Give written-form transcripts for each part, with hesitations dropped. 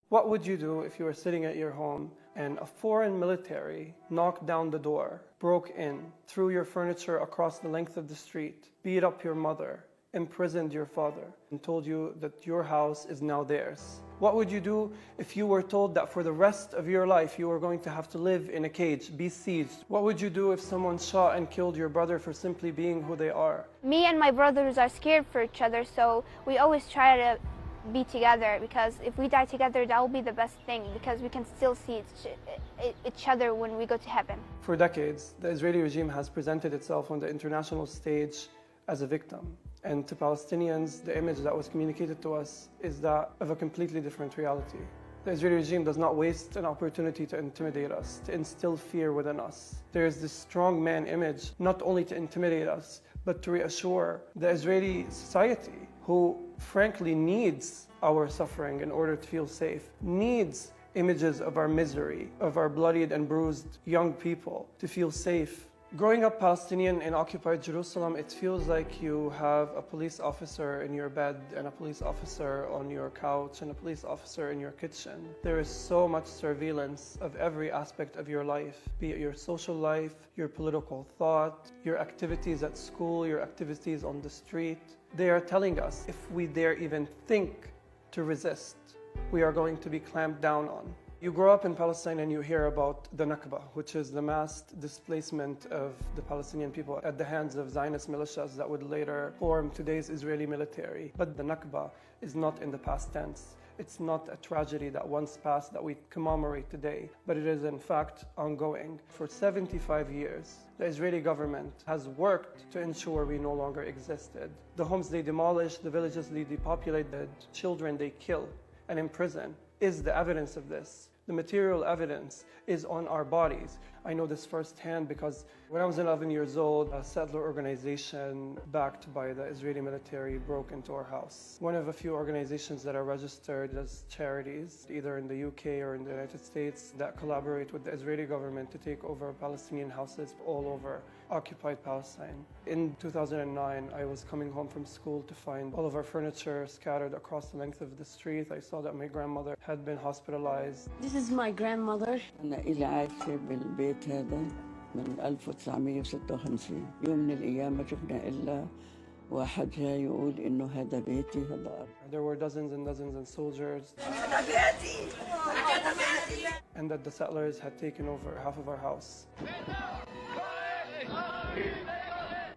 What would you do if you were sitting at your home and a foreign military knocked down the door, broke in, threw your furniture across the length of the street, beat up your mother, imprisoned your father, and told you that your house is now theirs? What would you do if you were told that for the rest of your life you were going to have to live in a cage, be sieged? What would you do if someone shot and killed your brother for simply being who they are? Me and my brothers are scared for each other, so we always try to be together, because if we die together, that will be the best thing, because we can still see each other when we go to heaven. For decades, the Israeli regime has presented itself on the international stage as a victim. And to Palestinians, the image that was communicated to us is that of a completely different reality. The Israeli regime does not waste an opportunity to intimidate us, to instill fear within us. There is this strong man image, not only to intimidate us, but to reassure the Israeli society, who frankly needs our suffering in order to feel safe, needs images of our misery, of our bloodied and bruised young people to feel safe. Growing up Palestinian in occupied Jerusalem, it feels like you have a police officer in your bed and a police officer on your couch and a police officer in your kitchen. There is so much surveillance of every aspect of your life, be it your social life, your political thought, your activities at school, your activities on the street. They are telling us if we dare even think to resist, we are going to be clamped down on. You grow up in Palestine and you hear about the nakba, which is the mass displacement of the Palestinian people at the hands of Zionist militias that would later form today's Israeli military. But the nakba is not in the past tense. It's not a tragedy that once passed that we commemorate today, but it is in fact ongoing. For 75 years, the Israeli government has worked to ensure we no longer existed. The homes they demolished, the villages they depopulated, the children they kill and imprison is the evidence of this. The material evidence is on our bodies. I know this firsthand because when I was 11 years old, a settler organization backed by the Israeli military broke into our house. One of a few organizations that are registered as charities, either in the UK or in the United States, that collaborate with the Israeli government to take over Palestinian houses all over occupied Palestine. In 2009, I was coming home from school to find all of our furniture scattered across the length of the street. I saw that my grandmother had been hospitalized. This is my grandmother. أنا إلي عايشة بالبيت هذا من 1956. يوم من الأيام ما شفنا إلا واحد جاي يقول إنه هذا بيتي هذا أرض. There were dozens and dozens of soldiers. And that the settlers had taken over half of our house.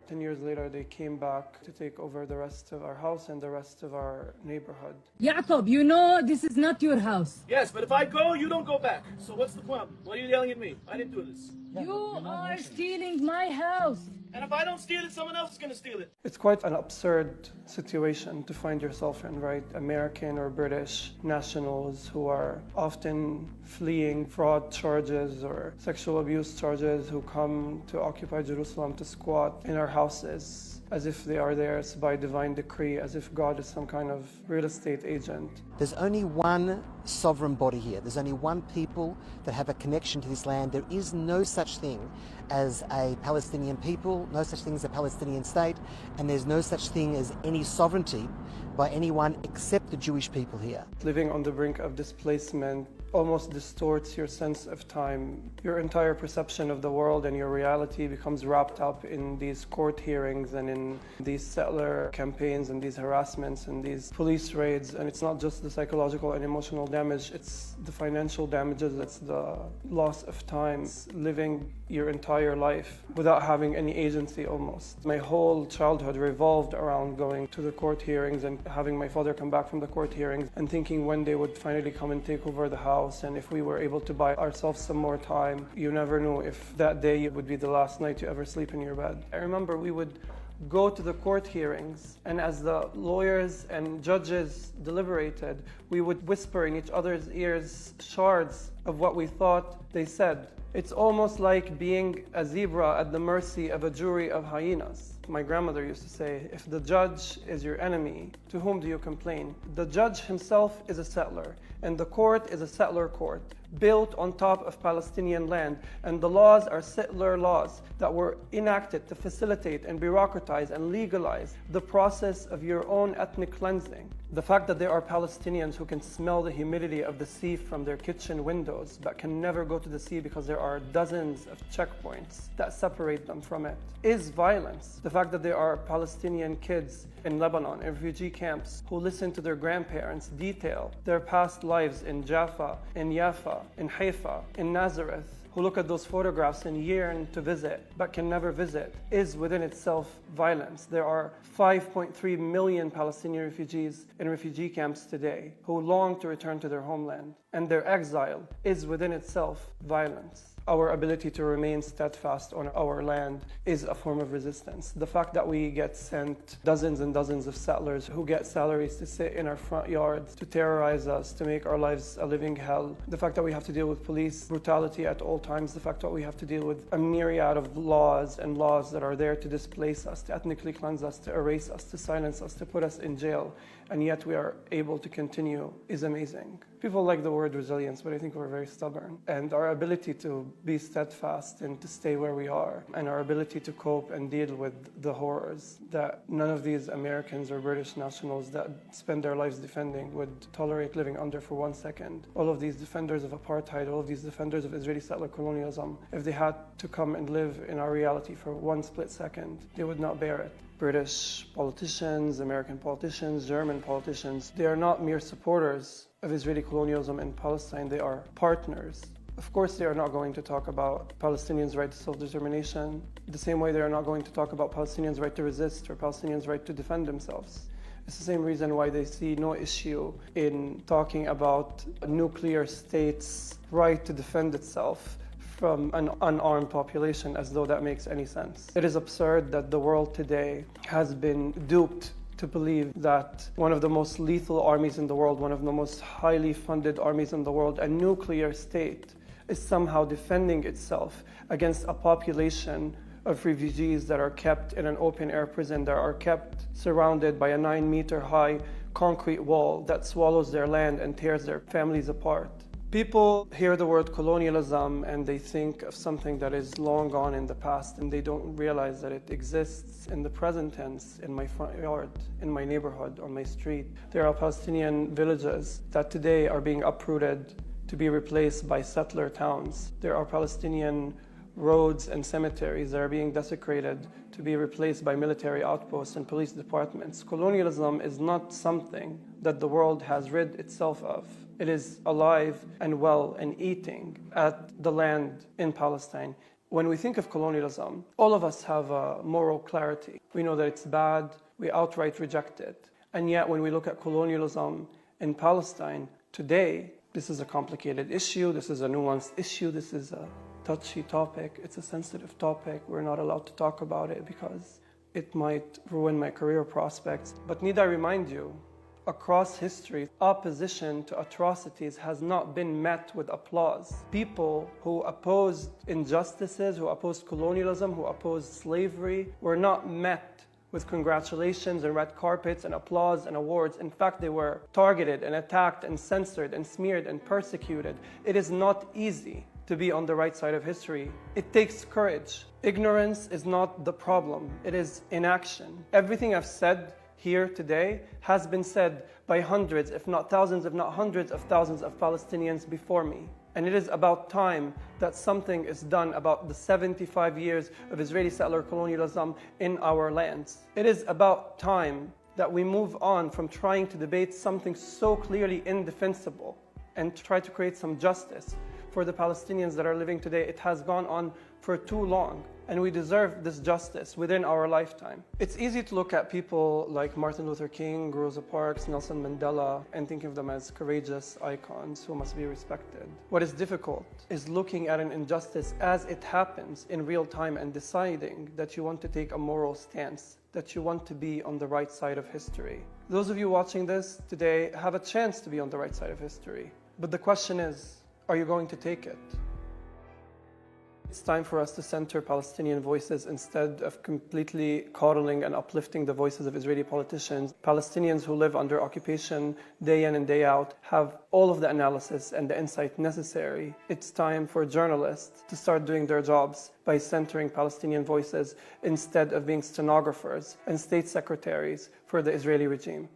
10 years later, they came back to take over the rest of our house and the rest of our neighborhood. Yaqub, you know this is not your house. Yes, but if I go, you don't go back. So what's the problem? Why are you yelling at me? I didn't do this. You are stealing my house. And if I don't steal it, someone else is going to steal it. It's quite an absurd situation to find yourself in, right? American or British nationals who are often fleeing fraud charges or sexual abuse charges who come to occupy Jerusalem to squat in our houses as if they are theirs by divine decree, as if God is some kind of real estate agent. There's only one sovereign body here. There's only one people that have a connection to this land. There is no such thing as a Palestinian people, no such thing as a Palestinian state, and there's no such thing as any sovereignty by anyone except the Jewish people here. Living on the brink of displacement almost distorts your sense of time. Your entire perception of the world and your reality becomes wrapped up in these court hearings and in these settler campaigns and these harassments and these police raids. And it's not just the psychological and emotional damage, it's the financial damages, it's the loss of time, it's living your entire life without having any agency almost. My whole childhood revolved around going to the court hearings and having my father come back from the court hearings and thinking when they would finally come and take over the house, and if we were able to buy ourselves some more time. You never knew if that day would be the last night you ever sleep in your bed. I remember we would go to the court hearings, and as the lawyers and judges deliberated, we would whisper in each other's ears shards of what we thought they said. It's almost like being a zebra at the mercy of a jury of hyenas. My grandmother used to say, if the judge is your enemy, to whom do you complain? The judge himself is a settler, and the court is a settler court, built on top of Palestinian land, and the laws are settler laws that were enacted to facilitate and bureaucratize and legalize the process of your own ethnic cleansing. The fact that there are Palestinians who can smell the humidity of the sea from their kitchen windows but can never go to the sea because there are dozens of checkpoints that separate them from it is violence. The fact that there are Palestinian kids in Lebanon, in refugee camps, who listen to their grandparents detail their past lives in Jaffa, in Yafa, in Haifa, in Nazareth, who look at those photographs and yearn to visit but can never visit, is within itself violence. There are 5.3 million Palestinian refugees in refugee camps today who long to return to their homeland, and their exile is within itself violence. Our ability to remain steadfast on our land is a form of resistance. The fact that we get sent dozens and dozens of settlers who get salaries to sit in our front yards, to terrorize us, to make our lives a living hell. The fact that we have to deal with police brutality at all times. The fact that we have to deal with a myriad of laws that are there to displace us, to ethnically cleanse us, to erase us, to silence us, to put us in jail, and yet we are able to continue is amazing. People like the word resilience, but I think we're very stubborn. And our ability to be steadfast and to stay where we are, and our ability to cope and deal with the horrors that none of these Americans or British nationals that spend their lives defending would tolerate living under for 1 second. All of these defenders of apartheid, all of these defenders of Israeli settler colonialism, if they had to come and live in our reality for 1 split second, they would not bear it. British politicians, American politicians, German politicians, they are not mere supporters of Israeli colonialism in Palestine, they are partners. Of course, they are not going to talk about Palestinians' right to self-determination, the same way they are not going to talk about Palestinians' right to resist or Palestinians' right to defend themselves. It's the same reason why they see no issue in talking about a nuclear state's right to defend itself from an unarmed population, as though that makes any sense. It is absurd that the world today has been duped to believe that one of the most lethal armies in the world, one of the most highly funded armies in the world, a nuclear state, is somehow defending itself against a population of refugees that are kept in an open-air prison, that are kept surrounded by a 9-meter-high concrete wall that swallows their land and tears their families apart. People hear the word colonialism and they think of something that is long gone in the past, and they don't realize that it exists in the present tense, in my front yard, in my neighborhood, on my street. There are Palestinian villages that today are being uprooted to be replaced by settler towns. There are Palestinian roads and cemeteries that are being desecrated to be replaced by military outposts and police departments. Colonialism is not something that the world has rid itself of. It is alive and well and eating at the land in Palestine. When we think of colonialism, all of us have a moral clarity. We know that it's bad, we outright reject it. And yet when we look at colonialism in Palestine today, this is a complicated issue, this is a nuanced issue, this is a touchy topic, it's a sensitive topic. We're not allowed to talk about it because it might ruin my career prospects. But need I remind you, across history, opposition to atrocities has not been met with applause. People who opposed injustices, who opposed colonialism, who opposed slavery, were not met with congratulations and red carpets and applause and awards. In fact, they were targeted and attacked and censored and smeared and persecuted. It is not easy to be on the right side of history. It takes courage. Ignorance is not the problem, it is inaction. Everything I've said here today has been said by hundreds, if not thousands, if not hundreds of thousands of Palestinians before me. And it is about time that something is done about the 75 years of Israeli settler colonialism in our lands. It is about time that we move on from trying to debate something so clearly indefensible and try to create some justice for the Palestinians that are living today. It has gone on for too long, and we deserve this justice within our lifetime. It's easy to look at people like Martin Luther King, Rosa Parks, Nelson Mandela, and think of them as courageous icons who must be respected. What is difficult is looking at an injustice as it happens in real time and deciding that you want to take a moral stance, that you want to be on the right side of history. Those of you watching this today have a chance to be on the right side of history. But the question is, are you going to take it? It's time for us to center Palestinian voices instead of completely coddling and uplifting the voices of Israeli politicians. Palestinians who live under occupation day in and day out have all of the analysis and the insight necessary. It's time for journalists to start doing their jobs by centering Palestinian voices instead of being stenographers and state secretaries for the Israeli regime.